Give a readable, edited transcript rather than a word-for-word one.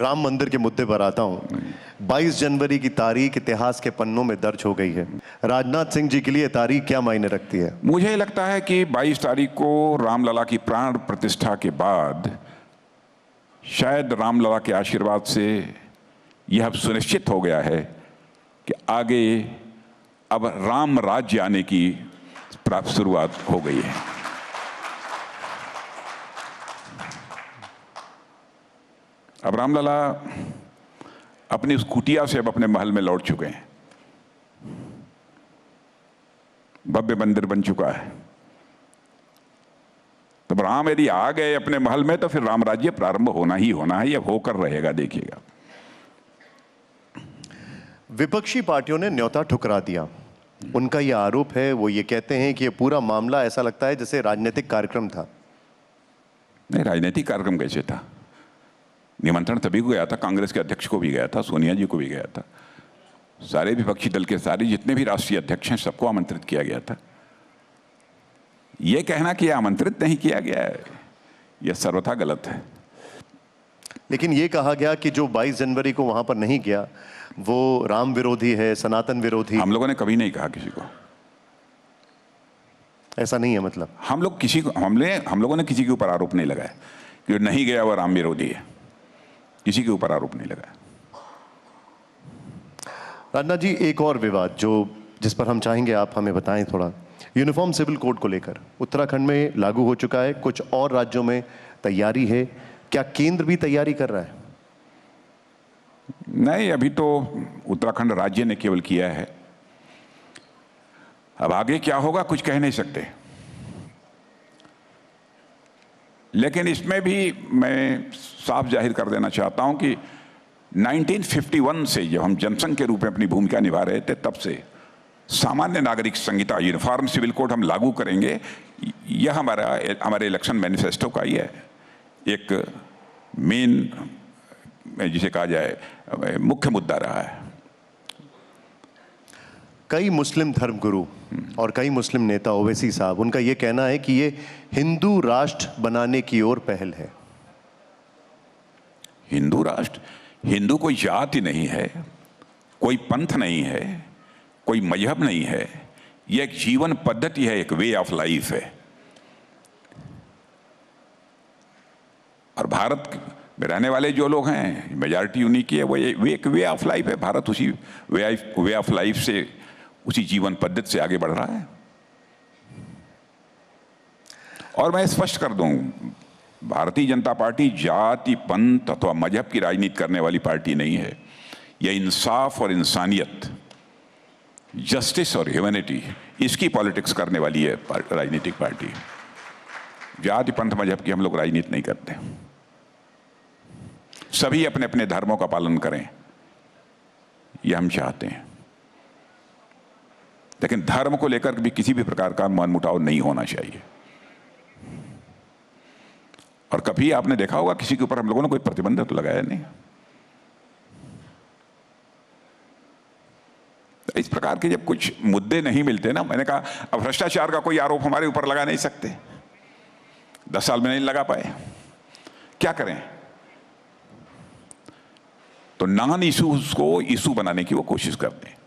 राम मंदिर के मुद्दे पर आता हूं। 22 जनवरी की तारीख इतिहास के पन्नों में दर्ज हो गई है। राजनाथ सिंह जी के लिए तारीख क्या मायने रखती है? मुझे लगता है कि 22 तारीख को रामलला की प्राण प्रतिष्ठा के बाद शायद रामलला के आशीर्वाद से यह अब सुनिश्चित हो गया है कि आगे अब राम राज्य आने की शुरुआत हो गई है। अब रामलला अपनी उस कुटिया से अब अपने महल में लौट चुके हैं। भव्य मंदिर बन चुका है। तो राम यदि आ गए अपने महल में तो फिर राम राज्य प्रारंभ होना ही होना है, यह होकर रहेगा, देखिएगा। विपक्षी पार्टियों ने न्योता ठुकरा दिया। उनका यह आरोप है, वो ये कहते हैं कि यह पूरा मामला ऐसा लगता है जैसे राजनीतिक कार्यक्रम था। नहीं, राजनीतिक कार्यक्रम कैसे था? निमंत्रण सभी को गया था, कांग्रेस के अध्यक्ष को भी गया था, सोनिया जी को भी गया था, सारे विपक्षी दल के सारे जितने भी राष्ट्रीय अध्यक्ष हैं सबको आमंत्रित किया गया था। यह कहना कि आमंत्रित नहीं किया गया है, यह सर्वथा गलत है। लेकिन यह कहा गया कि जो 22 जनवरी को वहां पर नहीं गया वो राम विरोधी है, सनातन विरोधी। हम लोगों ने कभी नहीं कहा किसी को। ऐसा नहीं है मतलब? हम लोगों ने किसी के ऊपर आरोप नहीं लगाया कि नहीं गया वह राम विरोधी है। किसी के ऊपर आरोप नहीं लगाया। राजनाथ जी, एक और विवाद जिस पर हम चाहेंगे आप हमें बताएं थोड़ा। यूनिफॉर्म सिविल कोड को लेकर उत्तराखंड में लागू हो चुका है, कुछ और राज्यों में तैयारी है, क्या केंद्र भी तैयारी कर रहा है? नहीं, अभी तो उत्तराखंड राज्य ने केवल किया है। अब आगे क्या होगा कुछ कह नहीं सकते। लेकिन इसमें भी मैं साफ जाहिर कर देना चाहता हूं कि 1951 से जब हम जनसंघ के रूप में अपनी भूमिका निभा रहे थे तब से सामान्य नागरिक संहिता, यूनिफॉर्म सिविल कोड हम लागू करेंगे, यह हमारे इलेक्शन मैनिफेस्टो का ही है एक मेन, जिसे कहा जाए मुख्य मुद्दा रहा है। कई मुस्लिम धर्मगुरु और कई मुस्लिम नेता, ओवैसी साहब, उनका यह कहना है कि ये हिंदू राष्ट्र बनाने की ओर पहल है। हिंदू राष्ट्र? हिंदू कोई जाति नहीं है, कोई पंथ नहीं है, कोई मजहब नहीं है, यह एक जीवन पद्धति है, एक वे ऑफ लाइफ है। और भारत में रहने वाले जो लोग हैं, मेजॉरिटी उन्हीं की है, वो एक वे ऑफ लाइफ है। भारत उसी वे ऑफ लाइफ से, उसी जीवन पद्धति से आगे बढ़ रहा है। और मैं स्पष्ट कर दूं, भारतीय जनता पार्टी जाति, पंथ अथवा मजहब की राजनीति करने वाली पार्टी नहीं है। यह इंसाफ और इंसानियत, जस्टिस और ह्यूमैनिटी, इसकी पॉलिटिक्स करने वाली है राजनीतिक पार्टी। जाति, पंथ, मजहब की हम लोग राजनीति नहीं करते। सभी अपने अपने धर्मों का पालन करें, यह हम चाहते हैं। लेकिन धर्म को लेकर भी किसी भी प्रकार का मनमुटाव नहीं होना चाहिए। और कभी आपने देखा होगा किसी के ऊपर हम लोगों ने कोई प्रतिबंध तो लगाया नहीं। इस प्रकार के जब कुछ मुद्दे नहीं मिलते ना, मैंने कहा अब भ्रष्टाचार का कोई आरोप हमारे ऊपर लगा नहीं सकते। 10 साल में नहीं लगा पाए, क्या करें? तो नॉन इशूज को इशू बनाने की वो कोशिश करते हैं।